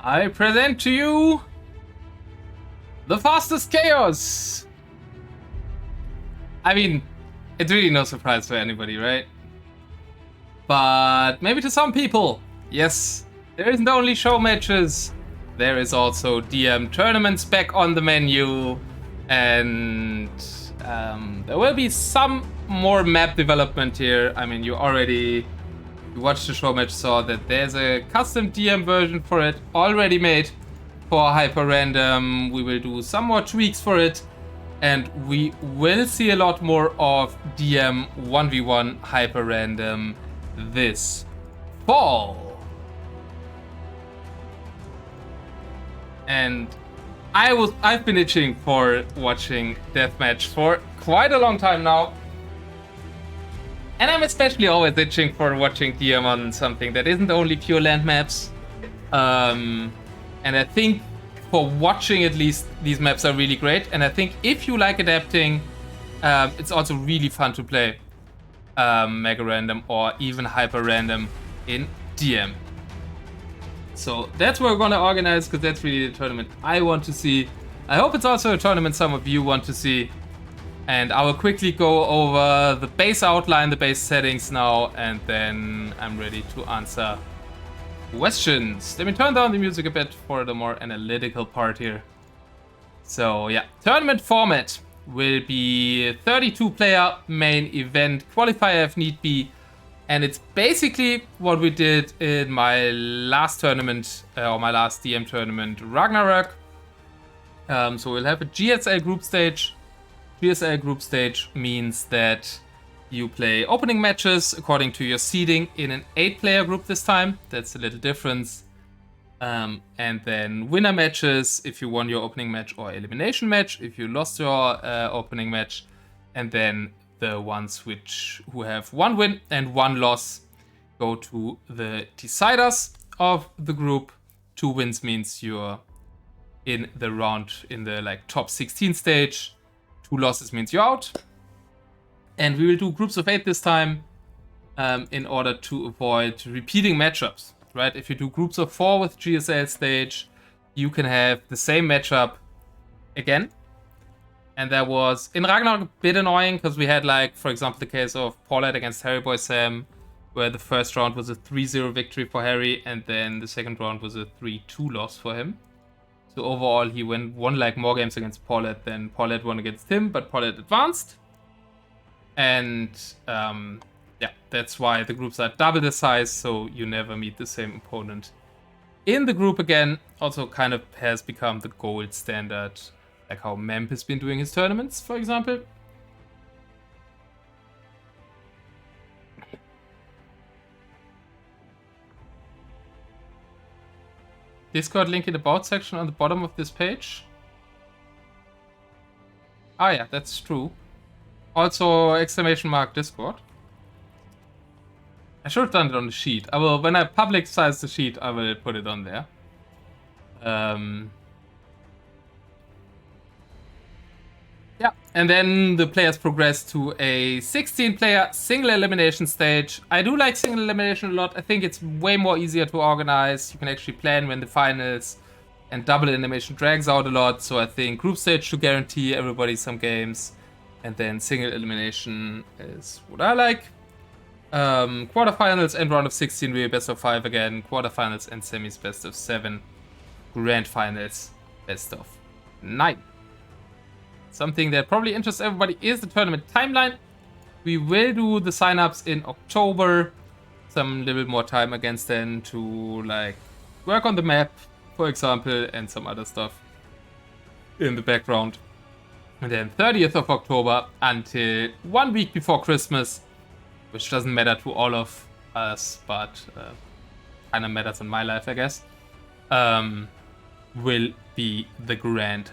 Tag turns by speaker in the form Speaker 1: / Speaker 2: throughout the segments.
Speaker 1: I present to you the fastest chaos. I mean, it's really no surprise for anybody, right? But maybe to some people, yes, there isn't only show matches, there is also DM tournaments back on the menu, and there will be some more map development here. I mean, you watched the show match, saw that there's a custom DM version for it already made for HyperRandom. We will do some more tweaks for it, and we will see a lot more of DM 1v1 HyperRandom this fall. And I've been itching for watching Deathmatch for quite a long time now. And I'm especially always itching for watching DM on something that isn't only pure land maps. And I think for watching at least, these maps are really great. And I think if you like adapting, it's also really fun to play Mega Random or even Hyper Random in DM. So that's what we're gonna organize, because that's really the tournament I want to see. I hope it's also a tournament some of you want to see. And I will quickly go over the base outline, the base settings now, and then I'm ready to answer questions. Let me turn down the music a bit for the more analytical part here. So yeah, tournament format will be 32-player main event, qualifier if need be. And it's basically what we did in my last tournament, or my last DM tournament, Ragnarok. So we'll have a GSL group stage. GSL group stage means that you play opening matches according to your seeding in an 8-player group this time. That's a little difference. And then winner matches if you won your opening match, or elimination match if you lost your opening match. And then the ones who have 1 win and 1 loss go to the deciders of the group. 2 wins means you're in the round in the top 16 stage. 2 losses means you're out. And we will do groups of 8 this time in order to avoid repeating matchups, right? If you do groups of 4 with GSL stage, you can have the same matchup again. And that was in Ragnarok a bit annoying, because we had, for example, the case of Paulette against Harry Boy Sam, where the first round was a 3-0 victory for Harry, and then the second round was a 3-2 loss for him. So overall, he won more games against Paulette than Paulette won against him, but Paulette advanced. And yeah, that's why the groups are double the size, so you never meet the same opponent in the group again. Also kind of has become the gold standard, like how Memp has been doing his tournaments, for example. Discord link in the about section on the bottom of this page. Ah yeah, that's true. Also ! Discord. I should have done it on the sheet. I will, when I publicize the sheet, I will put it on there. Yeah, and then the players progress to a 16-player single elimination stage. I do like single elimination a lot. I think it's way more easier to organize. You can actually plan when the finals, and double elimination drags out a lot. So I think group stage to guarantee everybody some games, and then single elimination is what I like. Quarterfinals and round of 16 will be best of 5 again. Quarterfinals and semis best of 7. Grand finals best of 9. Something that probably interests everybody is the tournament timeline. We will do the signups in October. Some little more time against then to work on the map, for example, and some other stuff in the background. And then 30th of October until 1 week before Christmas, which doesn't matter to all of us, but kind of matters in my life, I guess, will be the grand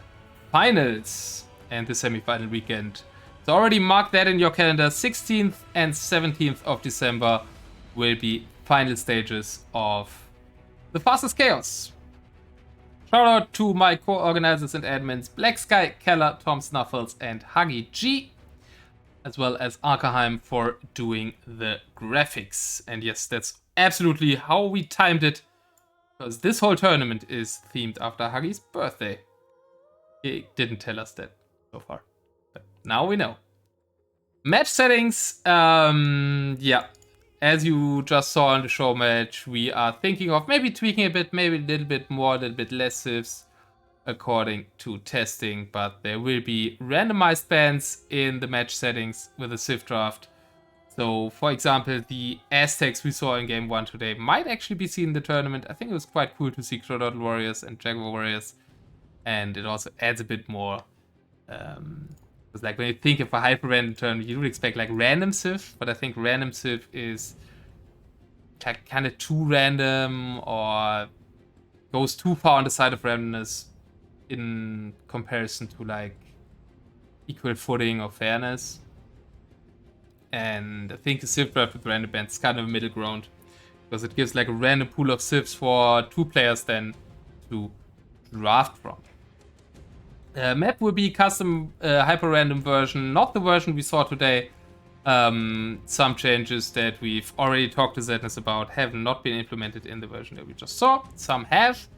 Speaker 1: finals and the semi-final weekend. So already mark that in your calendar. 16th and 17th of December will be final stages of the fastest chaos. Shout out to my co-organizers and admins Blacksky, Kelar, TomSnuffles, and Huggie G, as well as Alkhalim for doing the graphics. And yes, that's absolutely how we timed it. Because this whole tournament is themed after Huggie's birthday. He didn't tell us that so far. But now we know. Match settings. Yeah. As you just saw in the show match, we are thinking of maybe tweaking a bit, maybe a little bit more, a little bit less civs according to testing. But there will be randomized bans in the match settings with a civ draft. So, for example, the Aztecs we saw in Game 1 today might actually be seen in the tournament. I think it was quite cool to see Crocodile Warriors and Jaguar Warriors. And it also adds a bit more. Because like when you think of a hyper-random tournament, you would expect like random civ. But I think random civ is kind of too random or goes too far on the side of randomness in comparison to like equal footing or fairness. And I think the civ draft with random bans is kind of a middle ground. Because it gives like a random pool of civs for 2 players then to draft from. Map will be custom hyper-random version, not the version we saw today. Some changes that we've already talked to Zetnus about have not been implemented in the version that we just saw. Some have.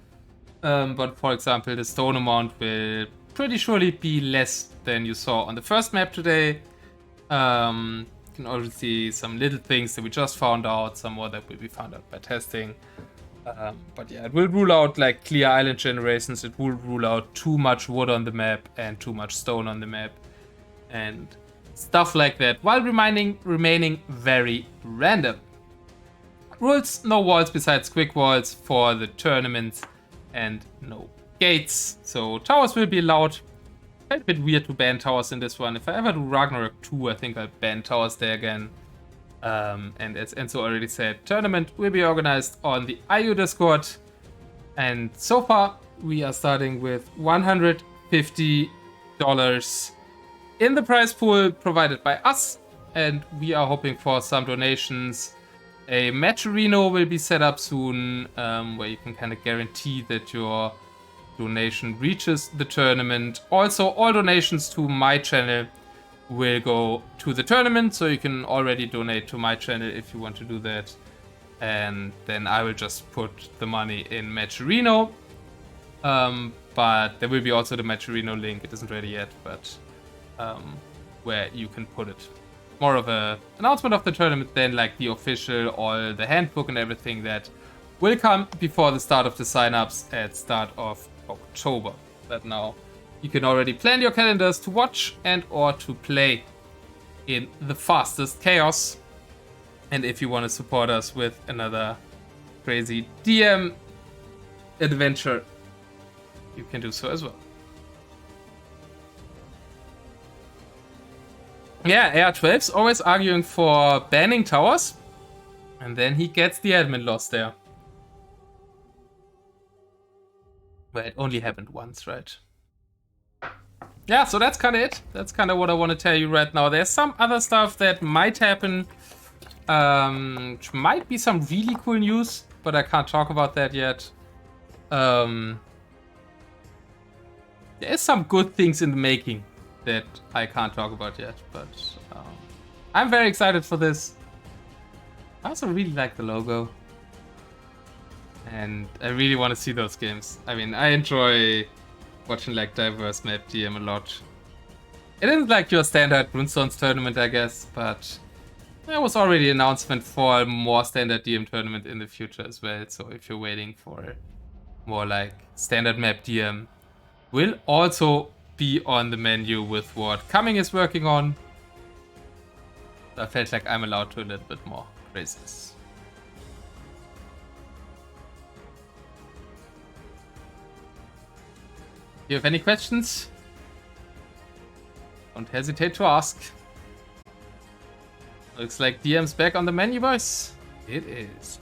Speaker 1: But for example, the stone amount will pretty surely be less than you saw on the first map today. You can already see some little things that we just found out, some more that will be found out by testing. But yeah, it will rule out like clear island generations, it will rule out too much wood on the map and too much stone on the map. And stuff like that, while remaining very random. Rules: no walls besides quick walls for the tournament and no gates. So towers will be allowed. A bit weird to ban towers in this one. If I ever do Ragnarok 2, I think I'll ban towers there again. And as Enzo already said, tournament will be organized on the IU Discord. And so far, we are starting with $150 in the prize pool provided by us. And we are hoping for some donations. A match arena will be set up soon, where you can kind of guarantee that your donation reaches the tournament. Also, all donations to my channel will go to the tournament, so you can already donate to my channel if you want to do that. And then I will just put the money in Matcherino. But there will be also the Matcherino link, it isn't ready yet, but where you can put it. More of a announcement of the tournament than like the official or the handbook and everything that will come before the start of the signups at start of October. But now you can already plan your calendars to watch and or to play in the fastest chaos. And if you want to support us with another crazy DM adventure, you can do so as well. Yeah, AR12's always arguing for banning towers. And then he gets the admin loss there. But it only happened once, right? Yeah, so that's kind of it. That's kind of what I want to tell you right now. There's some other stuff that might happen. Which might be some really cool news, but I can't talk about that yet. There's some good things in the making that I can't talk about yet, but I'm very excited for this. I also really like the logo. And I really want to see those games. I mean, I enjoy watching like diverse map DM a lot. It isn't like your standard Runestones tournament, I guess, but there was already an announcement for a more standard DM tournament in the future as well. So if you're waiting for more like standard map DM, will also be on the menu with what Coming is working on. I felt like I'm allowed to a little bit more craziness. If you have any questions, don't hesitate to ask. Looks like DM's back on the menu, boys. It is.